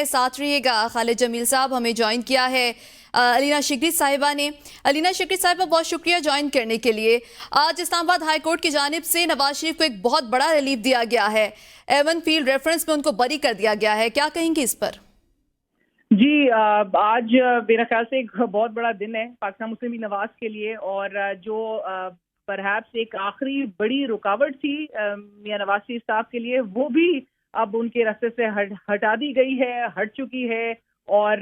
साथ रहिएगा। खालिद जमील साहब हमें ज्वाइन किया है अलीना शिकरी साहिबा ने। अलीना शिकरी साहिबा, बहुत शुक्रिया ज्वाइन करने के लिए। आज इस्लामाबाद हाई कोर्ट की जानिब से नवाज शरीफ को एक बहुत बड़ा रिलीफ दिया गया है। एवन फील्ड रेफरेंस में उनको बरी कर दिया गया है, क्या कहेंगे इस पर? जी, आज मेरा ख्याल से एक बहुत बड़ा दिन है पाकिस्तान मुस्लिम लीग नवाज के लिए। और जो परहैप्स एक आखिरी बड़ी रुकावट थी मियां नवाज शरीफ साहब के लिए, वो भी अब उनके रास्ते से हटा दी गई है, हट चुकी है। और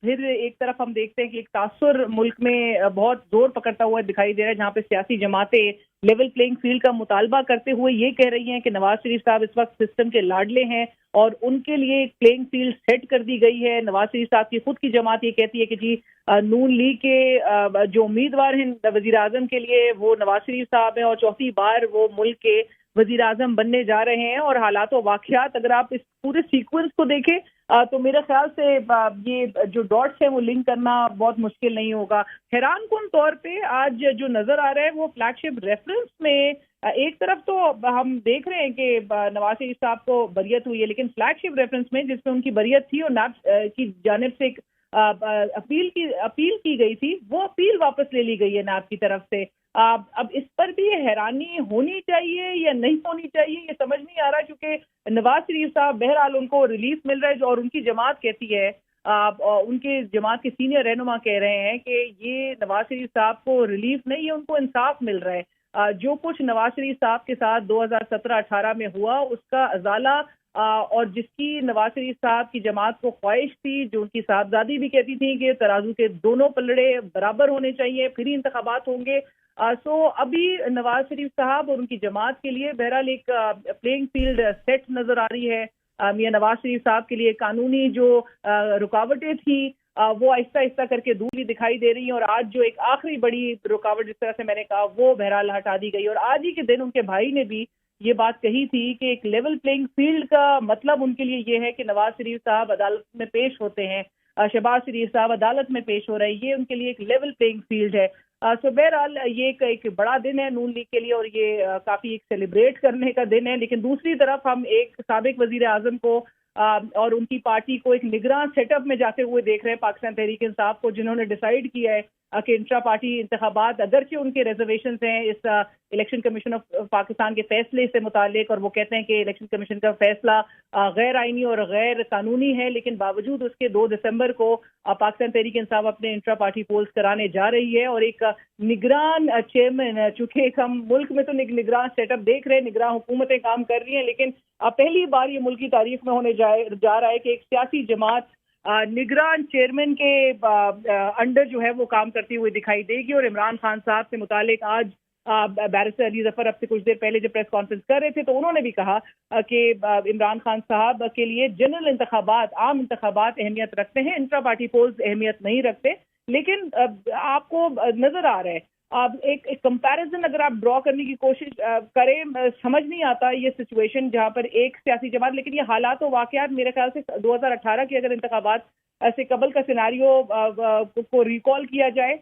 फिर एक तरफ हम देखते हैं कि एक तासुर मुल्क में बहुत जोर पकड़ता हुआ दिखाई दे रहा है, जहाँ पे सियासी जमातें लेवल प्लेइंग फील्ड का मुतालबा करते हुए ये कह रही हैं कि नवाज शरीफ साहब इस वक्त सिस्टम के लाडले हैं और उनके लिए एक प्लेइंग फील्ड सेट कर दी गई है। नवाज शरीफ साहब की खुद की जमात ये कहती है कि जी नून लीग के जो उम्मीदवार हैं वजीर आजम के लिए वो नवाज शरीफ साहब हैं और चौथी बार वो मुल्क के वजीर आजम बनने जा रहे हैं। और हालात और वाकयात अगर आप इस पूरे सीक्वेंस को देखें तो मेरे ख्याल से ये जो डॉट्स हैं वो लिंक करना बहुत मुश्किल नहीं होगा। हैरान कुन तौर पे आज जो नजर आ रहा है वो फ्लैगशिप रेफरेंस में एक तरफ तो हम देख रहे हैं कि नवाज शरीफ साहब को बरियत हुई है, लेकिन फ्लैगशिप रेफरेंस में जिसमें उनकी बरियत थी और नैब की जानिब से एक अपील की गई थी, वो अपील वापस ले ली गई है नैब की तरफ से। अब इस पर भी हैरानी होनी चाहिए या नहीं होनी चाहिए ये समझ नहीं आ रहा, क्योंकि नवाज शरीफ साहब बहरहाल उनको रिलीफ मिल रहा है और उनकी जमात कहती है, उनके जमात के सीनियर रहनुमा कह रहे हैं कि ये नवाज शरीफ साहब को रिलीफ नहीं है, उनको इंसाफ मिल रहा है। जो कुछ नवाज शरीफ साहब के साथ 2017-18 में हुआ उसका अजाला और जिसकी नवाज शरीफ साहब की जमात को ख्वाहिश थी, जो उनकी साहबजादी भी कहती थी कि तराजू के दोनों पलड़े बराबर होने चाहिए फिर ही इंतखाबात होंगे। सो अभी नवाज शरीफ साहब और उनकी जमात के लिए बहरहाल एक प्लेइंग फील्ड सेट नजर आ रही है। मियां नवाज शरीफ साहब के लिए कानूनी जो रुकावटें थी वो आहिस्ता आहिस्ता करके दूर भी दिखाई दे रही हैं। और आज जो एक आखिरी बड़ी रुकावट जिस तरह से मैंने कहा वो बहरहाल हटा दी गई। और आज ही के दिन उनके भाई ने भी ये बात कही थी कि एक लेवल प्लेइंग फील्ड का मतलब उनके लिए ये है कि नवाज शरीफ साहब अदालत में पेश होते हैं, शहबाज शरीफ साहब अदालत में पेश हो रहे हैं, ये उनके लिए एक लेवल प्लेइंग फील्ड है। सो बहरहाल ये एक बड़ा दिन है नून लीग के लिए और ये काफी एक सेलिब्रेट करने का दिन है। लेकिन दूसरी तरफ हम एक साबिक वजीर आजम को और उनकी पार्टी को एक निगरान सेटअप में जाते हुए देख रहे हैं, पाकिस्तान तहरीक इंसाफ को, जिन्होंने डिसाइड किया है कि इंट्रा पार्टी इंतखाबात अगरचे उनके रिजर्वेशन हैं इस इलेक्शन कमीशन ऑफ पाकिस्तान के फैसले से मुतालिक, और वो कहते हैं कि इलेक्शन कमीशन का फैसला गैर आईनी और गैर कानूनी है, लेकिन बावजूद उसके 2 दिसंबर को पाकिस्तान तहरीक इंसाफ अपने इंट्रा पार्टी पोल्स कराने जा रही है। और एक निगरान चेयरमैन, चूंकि हम मुल्क में तो निगरान सेटअप देख रहे हैं, निगरान हुकूमतें काम कर रही हैं, लेकिन पहली बार ये मुल्क की तारीख में होने जा रहा है कि एक सियासी जमात निगरान चेयरमैन के अंडर जो है वो काम करती हुई दिखाई देगी। और इमरान खान साहब से मुतालिक आज बैरिस्टर अली जफर अब से कुछ देर पहले जब प्रेस कॉन्फ्रेंस कर रहे थे तो उन्होंने भी कहा कि इमरान खान साहब के लिए जनरल इंतखाबात, आम इंतखाबात अहमियत रखते हैं, इंट्रा पार्टी पोल्स अहमियत नहीं रखते। लेकिन आपको नजर आ रहा है अब एक कंपैरिजन अगर आप ड्रॉ करने की कोशिश करें, समझ नहीं आता ये सिचुएशन जहां पर एक सियासी जमात, लेकिन ये हालात और वाकयात मेरे ख्याल से 2018 के अगर इंतखाबात से कबल का सिनारियो को रिकॉल किया जाए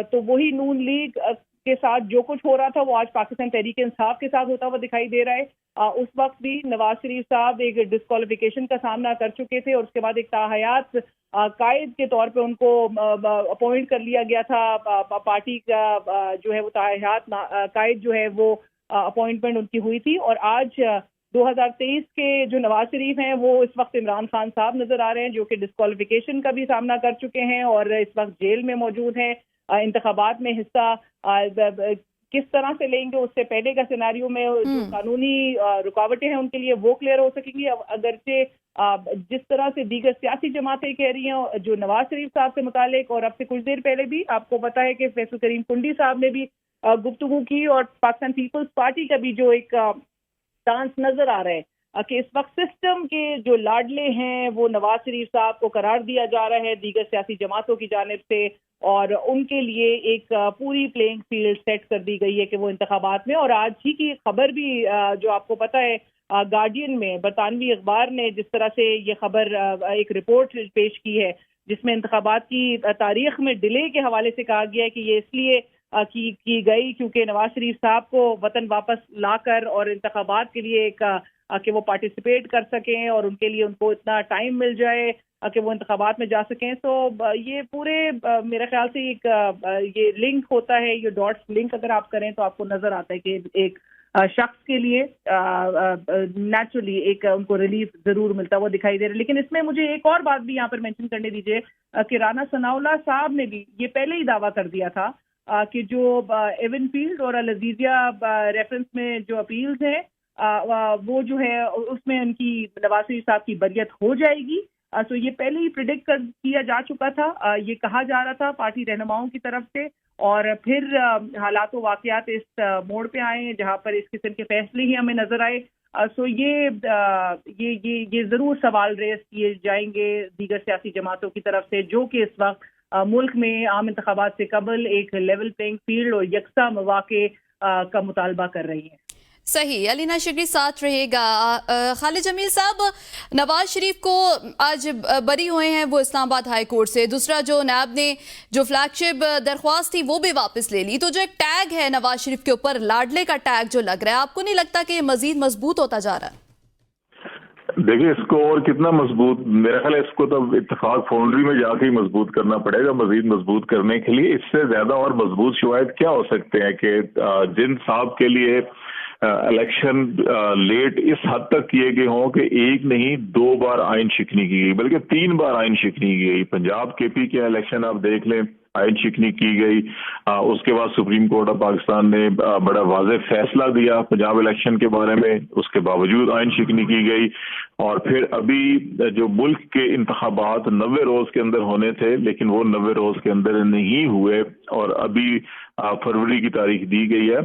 तो वही नून लीग के साथ जो कुछ हो रहा था वो आज पाकिस्तान तहरीक इंसाफ के साथ होता हुआ दिखाई दे रहा है। उस वक्त भी नवाज शरीफ साहब एक डिस्क्वालिफिकेशन का सामना कर चुके थे और उसके बाद एक ताहयात कायद के तौर पे उनको अपॉइंट कर लिया गया था। पार्टी का जो है वो ताहयात कायद जो है वो अपॉइंटमेंट उनकी हुई थी। और आज 2023 के जो नवाज शरीफ हैं वो इस वक्त इमरान खान साहब नजर आ रहे हैं, जो कि डिस्क्वालिफिकेशन का भी सामना कर चुके हैं और इस वक्त जेल में मौजूद हैं। इंतखाबात में हिस्सा किस तरह से लेंगे उससे पहले का सिनारियो में जो कानूनी रुकावटें हैं उनके लिए वो क्लियर हो सकेंगी। अगरचे जिस तरह से दीगर सियासी जमातें कह रही हैं जो नवाज शरीफ साहब से मुतालिक, और अब से कुछ देर पहले भी आपको पता है कि फैसल करीम कुंडी साहब ने भी गुफ्तगू की और पाकिस्तान पीपल्स पार्टी का भी जो एक चांस नजर आ रहा है कि इस वक्त सिस्टम के जो लाडले हैं वो नवाज शरीफ साहब को करार दिया जा रहा है दीगर सियासी जमातों की जानिब से, और उनके लिए एक पूरी प्लेइंग फील्ड सेट कर दी गई है कि वो इंतखाबात में। और आज ही की खबर भी जो आपको पता है गार्डियन में, बरतानवी अखबार ने जिस तरह से ये खबर एक रिपोर्ट पेश की है जिसमें इंतखाबात की तारीख में डिले के हवाले से कहा गया है कि ये इसलिए की गई क्योंकि नवाज शरीफ साहब को वतन वापस लाकर और इंतखाबात के लिए एक کہ وہ پارٹیسپیٹ کر سکیں اور ان کے لیے ان کو اتنا ٹائم مل جائے کہ وہ انتخابات میں جا سکیں. تو یہ پورے میرے خیال سے ایک یہ لنک ہوتا ہے, یہ ڈاٹس لنک اگر آپ کریں تو آپ کو نظر آتا ہے کہ ایک شخص کے لیے نیچرلی ایک ان کو ریلیف ضرور ملتا ہے, وہ دکھائی دے رہا ہے. لیکن اس میں مجھے ایک اور بات بھی یہاں پر مینشن کرنے دیجیے کہ رانا ثناءاللہ صاحب نے بھی یہ پہلے ہی دعویٰ کر دیا تھا کہ جو ایون فیلڈ اور العزیزیہ ریفرنس میں جو اپیلز ہیں وہ جو ہے اس میں ان کی نواز شریف صاحب کی بریت ہو جائے گی. تو یہ پہلے ہی پریڈکٹ کیا جا چکا تھا, یہ کہا جا رہا تھا پارٹی رہنماؤں کی طرف سے, اور پھر حالات و واقعات اس موڑ پہ آئے جہاں پر اس قسم کے فیصلے ہی ہمیں نظر آئے. سو یہ ضرور سوال ریز کیے جائیں گے دیگر سیاسی جماعتوں کی طرف سے جو کہ اس وقت ملک میں عام انتخابات سے قبل ایک لیول پلینگ فیلڈ اور یکساں مواقع کا مطالبہ کر رہی ہیں. صحیح, علینا شکری ساتھ رہے گا. خالد جمیل صاحب, نواز شریف کو آج بری ہوئے ہیں وہ اسلام آباد ہائی کورٹ سے, دوسرا جو نیب نے جو فلیگ شپ درخواست تھی وہ بھی واپس لے لی, تو جو ایک ٹیگ ہے نواز شریف کے اوپر, لاڈلے کا ٹیگ جو لگ رہا ہے, آپ کو نہیں لگتا کہ یہ مزید مضبوط ہوتا جا رہا ہے؟ دیکھیں اس کو اور کتنا مضبوط, میرا خیال ہے اس کو تو اتفاق فاؤنڈری میں جا کے ہی مضبوط کرنا پڑے گا. مزید مضبوط کرنے کے لیے اس سے زیادہ اور مضبوط شواہد کیا ہو سکتے ہیں کہ جن صاحب کے لیے الیکشن لیٹ اس حد تک کیے گئے ہوں کہ ایک نہیں 2 بار آئین شکنی کی گئی, بلکہ 3 بار آئین شکنی کی گئی. پنجاب کے پی کے الیکشن آپ دیکھ لیں, آئین شکنی کی گئی. اس کے بعد سپریم کورٹ آف پاکستان نے بڑا واضح فیصلہ دیا پنجاب الیکشن کے بارے میں, اس کے باوجود آئین شکنی کی گئی. اور پھر ابھی جو ملک کے انتخابات 90 روز کے اندر ہونے تھے لیکن وہ 90 روز کے اندر نہیں ہوئے, اور ابھی فروری کی تاریخ دی گئی ہے.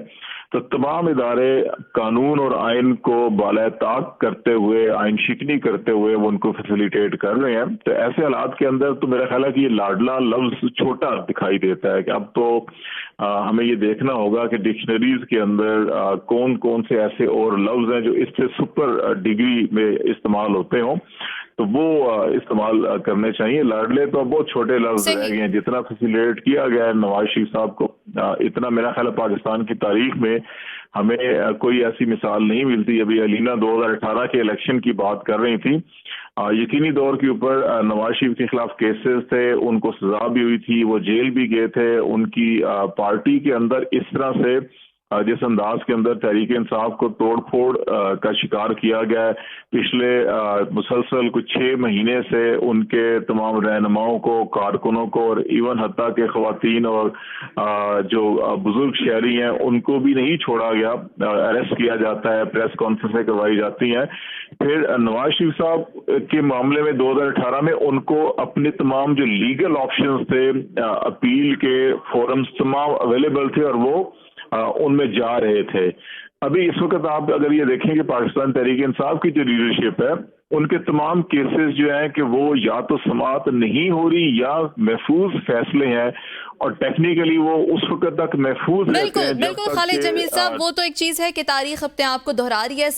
تو تمام ادارے قانون اور آئین کو بالائے طاق کرتے ہوئے, آئین شکنی کرتے ہوئے وہ ان کو فیسیلیٹیٹ کر رہے ہیں. تو ایسے حالات کے اندر تو میرا خیال ہے کہ یہ لاڈلا لفظ چھوٹا دکھائی دیتا ہے کہ اب تو ہمیں یہ دیکھنا ہوگا کہ ڈکشنریز کے اندر کون کون سے ایسے اور لفظ ہیں جو اس سے سپر ڈگری میں استعمال ہوتے ہوں, تو وہ استعمال کرنے چاہیے. لاڈلے تو بہت چھوٹے لفظ رہ گئے ہیں. جتنا فیسیلیٹ کیا گیا ہے نواز شریف صاحب کو, اتنا میرا خیال ہے پاکستان کی تاریخ میں ہمیں کوئی ایسی مثال نہیں ملتی. ابھی علینا 2018 کے الیکشن کی بات کر رہی تھی, یقینی طور کے اوپر نواز شریف کے خلاف کیسز تھے, ان کو سزا بھی ہوئی تھی, وہ جیل بھی گئے تھے. ان کی پارٹی کے اندر اس طرح سے جس انداز کے اندر تحریک انصاف کو توڑ پھوڑ کا شکار کیا گیا ہے, پچھلے مسلسل کچھ 6 مہینے سے ان کے تمام رہنماؤں کو, کارکنوں کو, اور ایون حتیٰ کہ خواتین اور جو بزرگ شہری ہیں ان کو بھی نہیں چھوڑا گیا, اریسٹ کیا جاتا ہے, پریس کانفرنسیں کروائی جاتی ہیں. پھر نواز شریف صاحب کے معاملے میں 2018 میں ان کو اپنے تمام جو لیگل آپشنز تھے, اپیل کے فورمز تمام اویلیبل تھے اور وہ ان میں جا رہے تھے. ابھی اس وقت آپ اگر یہ دیکھیں کہ پاکستان تحریک انصاف کی جو لیڈرشپ ہے ان کے تمام کیسز جو ہیں کہ وہ یا تو سماعت نہیں ہو رہی یا محفوظ فیصلے ہیں, اور ٹیکنیکلی وہ اس وقت تک محفوظ رہتے ہیں. بالکل خالد جمیل صاحب, وہ تو ایک چیز ہے کہ تاریخ اپنے آپ کو دہرا رہی ہے.